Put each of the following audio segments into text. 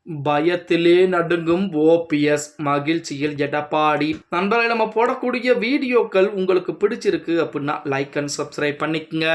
பயத்திலே நடுங்கும் ஓபிஎஸ், மகிழ்ச்சியில் எடப்பாடி. நண்பர்களே, நம்ம போடக்கூடிய வீடியோக்கள் உங்களுக்கு பிடிச்சிருக்கு அப்படின்னா லைக் அண்ட் சப்ஸ்கிரைப் பண்ணிக்கங்க.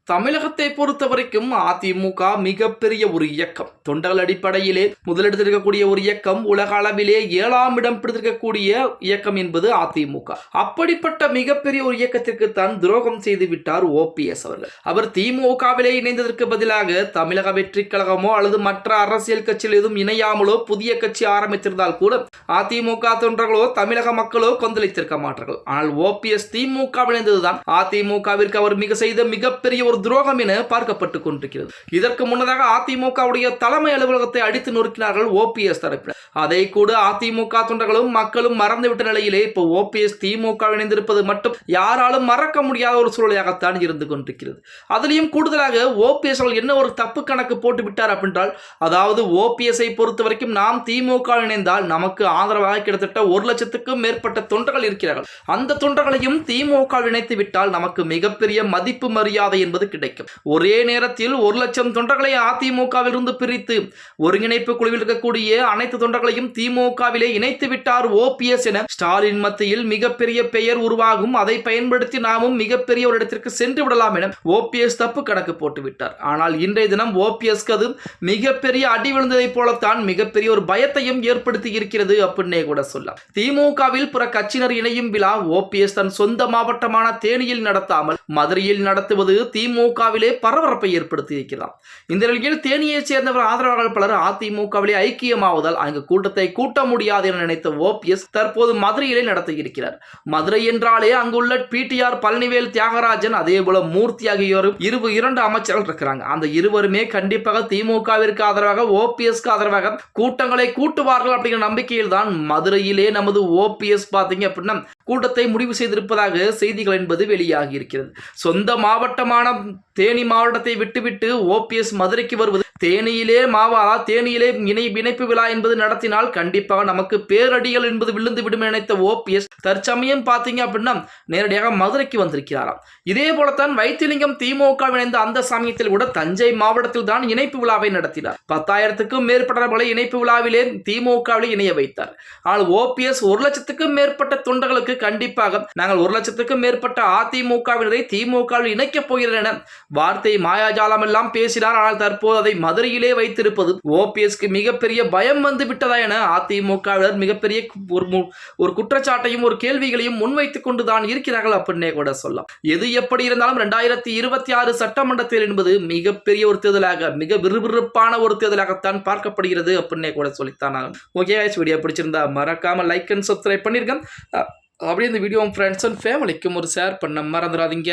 தமிழகத்தை பொறுத்த வரைக்கும் அதிமுக மிகப்பெரிய ஒரு இயக்கம். தொண்டர்கள் அடிப்படையிலே முதலிடத்தில் இருக்கக்கூடிய ஒரு இயக்கம், உலக அளவிலே 7ஆம் இடம் பிடித்திருக்கக்கூடிய இயக்கம் என்பது அதிமுக. அப்படிப்பட்ட மிகப்பெரிய ஒரு இயக்கத்திற்கு தான் துரோகம் செய்து விட்டார் ஓபிஎஸ் அவர்கள். அவர் திமுகவிலே இணைந்ததற்கு பதிலாக தமிழக வெற்றி கழகமோ அல்லது மற்ற அரசியல் கட்சியில் எதுவும் இணையாமலோ புதிய கட்சி ஆரம்பித்திருந்தால் கூட அதிமுக தொண்டர்களோ தமிழக மக்களோ கொந்தளித்திருக்க மாட்டார்கள். ஆனால் ஓபிஎஸ் திமுக இணைந்ததுதான் அதிமுகவிற்கு அவர் செய்த மிகப்பெரிய ஒரு துரோகம் என பார்க்கப்பட்டுக் கொண்டிருக்கிறது. இதற்கு முன்னதாக அதிமுகவுடைய தலைமை அலுவலகத்தை அடித்து நொறுக்கினார்கள் ஓபிஎஸ் தரப்பினர். அதை கூட அதிமுக தொண்டர்களும் மக்களும் மறந்துவிட்ட நிலையிலே இப்போ ஓபிஎஸ் திமுக இணைந்திருப்பது மட்டும் யாராலும் மறக்க முடியாத ஒரு சூழலாகத்தான் இருந்து கொண்டிருக்கிறது. அதிலையும் கூடுதலாக ஓபிஎஸ் என்ன ஒரு தப்பு கணக்கு போட்டு விட்டார் அப்படின்றால், அதாவது ஓபிஎஸ்ஐ பொறுத்த வரைக்கும் நாம் திமுக இணைந்தால் நமக்கு ஆதரவாக கிட்டத்தட்ட 1 லட்சத்துக்கும் மேற்பட்ட தொண்டர்கள் இருக்கிறார்கள். அந்த தொண்டர்களையும் திமுக இணைத்து விட்டால் நமக்கு மிகப்பெரிய மதிப்பு மரியாதை என்பது கிடைக்கும். ஒரே நேரத்தில் 1 லட்சம் தொண்டர்களை அதிமுகவில் இருந்து பிரித்து ஒருங்கிணைப்பு குழுவில் இருக்கக்கூடிய அனைத்து தொண்டர்களையும் திமுகவிலே இணைத்து விட்டார் ஓபிஎஸ் என ஸ்டாலின் மத்தியில் மிகப்பெரிய பெயர் உருவாகும். அதை பயன்படுத்தி நாமும் மிகப்பெரிய ஒரு இடத்திற்கு சென்று விடலாம் என ஓபிஎஸ் தப்பு கணக்கு போட்டு விட்டார். ஆனால் இன்றைய தினம் ஓபிஎஸ்க்கு அது மிகப்பெரிய அடி விழுந்ததை போலத்தான் மிகப்பெரிய ஒரு பயத்தையும் ஏற்படுத்தி இருக்கிறது அப்படின்னே கூட சொல்லலாம். திமுகவில் பிற கட்சியினர் இணையும் விழா ஓபிஎஸ் தன் சொந்த மாவட்டமான தேனியில் நடத்தாமல் மதுரையில் நடத்துவது திமுகவிலே பரபரப்பை ஏற்படுத்தி இருக்கிறார். இந்த நிலையில் தேனியைச் சேர்ந்தவர் ஆதரவாளர்கள் பலர் அதிமுகவிலே ஐக்கியமாவதால் அங்கு கூட்டத்தை கூட்ட முடியாது என நினைத்த ஓபிஎஸ் தற்போது மதுரையிலே நடத்தியிருக்கிறார். மதுரை என்றாலே அங்குள்ள பிடிஆர் பழனிவேல் தியாகராஜன் அதே போல மூர்த்தி ஆகியோரும் 2 அமைச்சர்கள் இருக்கிறாங்க. அந்த இருவருமே கண்டிப்பாக திமுகவிற்கு ஆதரவாக ஓபிஎஸ்க்கு ஆதரவாக கூட்டங்களை கூட்டுவார்கள் அப்படிங்கிற நம்பிக்கையில் தான் மதுரையிலே நமது ஓபிஎஸ் பார்த்தீங்க அப்படின்னா கூட்டத்தை முடிவு செய்திருப்பதாக செய்திகள் என்பது வெளியாகி இருக்கிறது. சொந்த மாவட்டமான தேனி மாவட்டத்தை விட்டுவிட்டு ஓபிஎஸ் மதுரைக்கு வருவது, தேனியிலே இணைப்பு விழா என்பது நடத்தினால் கண்டிப்பாக நமக்கு பேரடிகள் என்பது விழுந்து விடும் நினைத்த ஓபிஎஸ் தற்சமயம் பார்த்தீங்க அப்படின்னா நேரடியாக மதுரைக்கு வந்திருக்கிறாராம். இதே போலத்தான் வைத்திலிங்கம் திமுக இணைந்த அந்த சமயத்தில் கூட தஞ்சை மாவட்டத்தில் தான் இணைப்பு விழாவை நடத்தினார். 10,000க்கும் மேற்பட்டவர்களை இணைப்பு விழாவிலே திமுகவில் இணைய வைத்தார். ஆனால் ஓபிஎஸ் 1 லட்சத்துக்கும் மேற்பட்ட தொண்டர்களுக்கு கண்டிப்பாக நாங்கள் 1 லட்சத்துக்கும் மேற்பட்ட அதிமுகவினரை திமுகவில் இணைக்கப் போகிறேன் என வார்த்தை மாயாஜாலம் எல்லாம் பேசினார். ஆனால் தற்போது அதை மதுரையிலே வைத்திருப்பது ஓபிஎஸ்க்கு மிகப்பெரிய பயம் வந்து விட்டதா என அதிமுகவினர் மிகப்பெரிய ஒரு குற்றச்சாட்டையும் ஒரு கேள்விகளையும் முன்வைத்துக் கொண்டுதான் இருக்கிறார்கள் அப்படின்னே கூட சொல்லலாம். எது எப்படி இருந்தாலும் 2026 சட்டமன்றத்தில் என்பது மிகப்பெரிய ஒரு தேர்தலாக, மிக விறுவிறுப்பான ஒரு தேர்தலாகத்தான் பார்க்கப்படுகிறது அப்படின்னே கூட சொல்லித்தான். ஓகே, வீடியோ பிடிச்சிருந்தா மறக்காம லைக் அண்ட் சப்ஸ்கிரைப் பண்ணிருக்கேன். அப்படியே இந்த வீடியோ ஃப்ரெண்ட்ஸ் அண்ட் ஃபேமிலிக்கும் ஒரு ஷேர் பண்ண மறந்துடாதீங்க.